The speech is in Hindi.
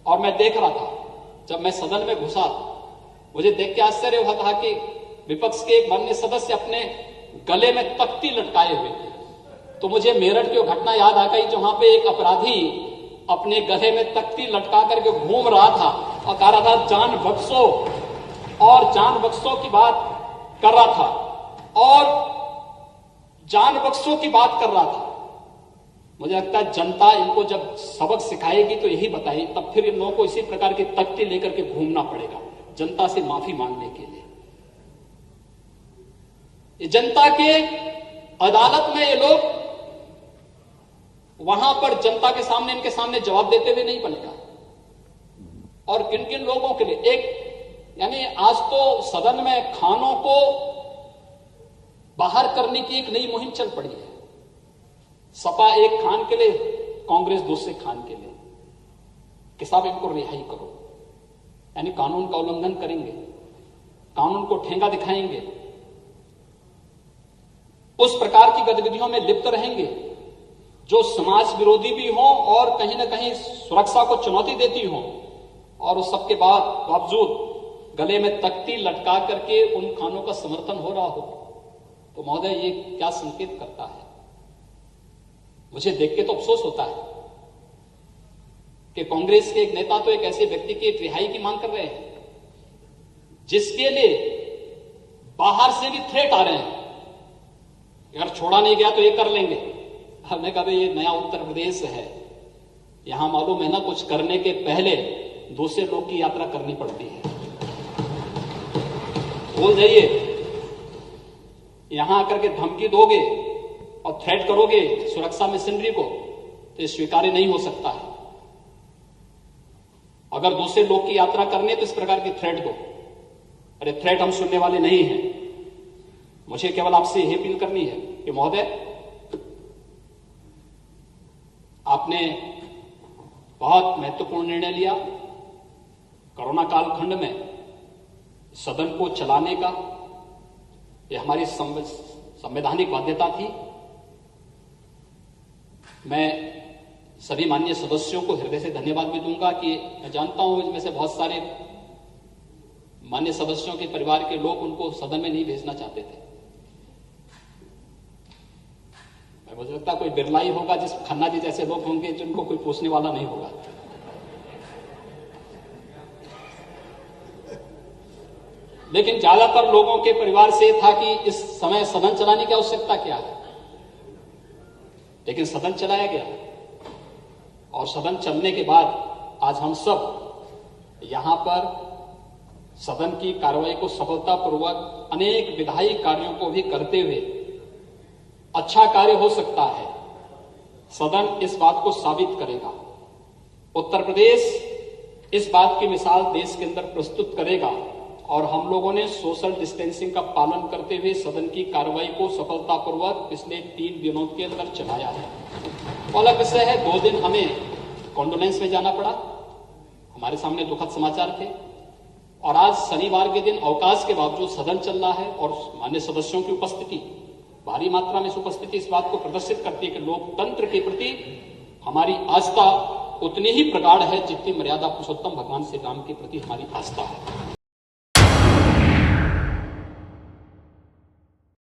और मैं देख रहा था, जब मैं सदन में घुसा मुझे देख के आश्चर्य हुआ था कि विपक्ष के एक माननीय सदस्य अपने गले में तख्ती लटकाए हुए थे। तो मुझे मेरठ की घटना याद आ गई जहां पे एक अपराधी अपने गले में तख्ती लटका करके घूम रहा था और कह रहा था जान बख्शो, और जान बख्शो की बात कर रहा था और जान बख्शो की बात कर रहा था। मुझे लगता है जनता इनको जब सबक सिखाएगी तो यही बताएगी, तब फिर इन लोगों को इसी प्रकार की तख्ती लेकर के घूमना पड़ेगा जनता से माफी मांगने के लिए। ये जनता के अदालत में ये लोग वहां पर जनता के सामने इनके सामने जवाब देते हुए नहीं बनेगा। और किन किन लोगों के लिए एक यानी आज तो सदन में खानों को बाहर करने की एक नई मुहिम चल पड़ी है। सपा एक खान के लिए, कांग्रेस दूसरे खान के लिए कि साहब इनको रिहाई करो, यानी कानून का उल्लंघन करेंगे, कानून को ठेंगा दिखाएंगे, उस प्रकार की गतिविधियों में लिप्त रहेंगे जो समाज विरोधी भी हो और कहीं ना कहीं सुरक्षा को चुनौती देती हो, और उस सबके बावजूद गले में तख्ती लटका करके उन खानों का समर्थन हो रहा हो, तो महोदय ये क्या संकेत करता है? मुझे देख के तो अफसोस होता है कि कांग्रेस के एक नेता तो एक ऐसे व्यक्ति की रिहाई की मांग कर रहे हैं जिसके लिए बाहर से भी थ्रेट आ रहे हैं, अगर छोड़ा नहीं गया तो ये कर लेंगे। हमने कहा ये नया उत्तर प्रदेश है, यहां मालूम है ना कुछ करने के पहले दूसरे लोग की यात्रा करनी पड़ती है। भूल जाइए, यहां आकर के धमकी दोगे और थ्रेट करोगे सुरक्षा मशीनरी को तो ये स्वीकार्य नहीं हो सकता है। अगर दूसरे लोग की यात्रा करनी तो इस प्रकार की थ्रेट दो। अरे थ्रेट हम सुनने वाले नहीं हैं। मुझे केवल आपसे यही अपील करनी है कि महोदय आपने बहुत महत्वपूर्ण निर्णय लिया कोरोना कालखंड में सदन को चलाने का, यह हमारी संवैधानिक बाध्यता थी। मैं सभी माननीय सदस्यों को हृदय से धन्यवाद भी दूंगा कि मैं जानता हूं इसमें से बहुत सारे माननीय सदस्यों के परिवार के लोग उनको सदन में नहीं भेजना चाहते थे। मुझे लगता है कोई बिरला ही होगा जिस खन्ना जी जैसे लोग होंगे जिनको कोई पूछने वाला नहीं होगा। लेकिन ज्यादातर लोगों के परिवार से था कि इस समय सदन चलाने की आवश्यकता क्या है, लेकिन सदन चलाया गया और सदन चलने के बाद आज हम सब यहां पर सदन की कार्रवाई को सफलतापूर्वक अनेक विधायी कार्यों को भी करते हुए अच्छा कार्य हो सकता है। सदन इस बात को साबित करेगा। उत्तर प्रदेश इस बात की मिसाल देश के अंदर प्रस्तुत करेगा और हम लोगों ने सोशल डिस्टेंसिंग का पालन करते हुए सदन की कार्रवाई को सफलतापूर्वक पिछले 3 दिनों के अंदर चलाया है। अलग विषय है 2 दिन हमें कॉन्डोलेंस में जाना पड़ा, हमारे सामने दुखद समाचार थे, और आज शनिवार के दिन अवकाश के बावजूद सदन चल रहा है और माननीय सदस्यों की उपस्थिति, भारी मात्रा में उपस्थिति इस बात को प्रदर्शित करती है कि लोकतंत्र के प्रति हमारी आस्था उतनी ही प्रगाढ़ है जितनी मर्यादा पुरुषोत्तम भगवान श्री राम के प्रति हमारी आस्था है।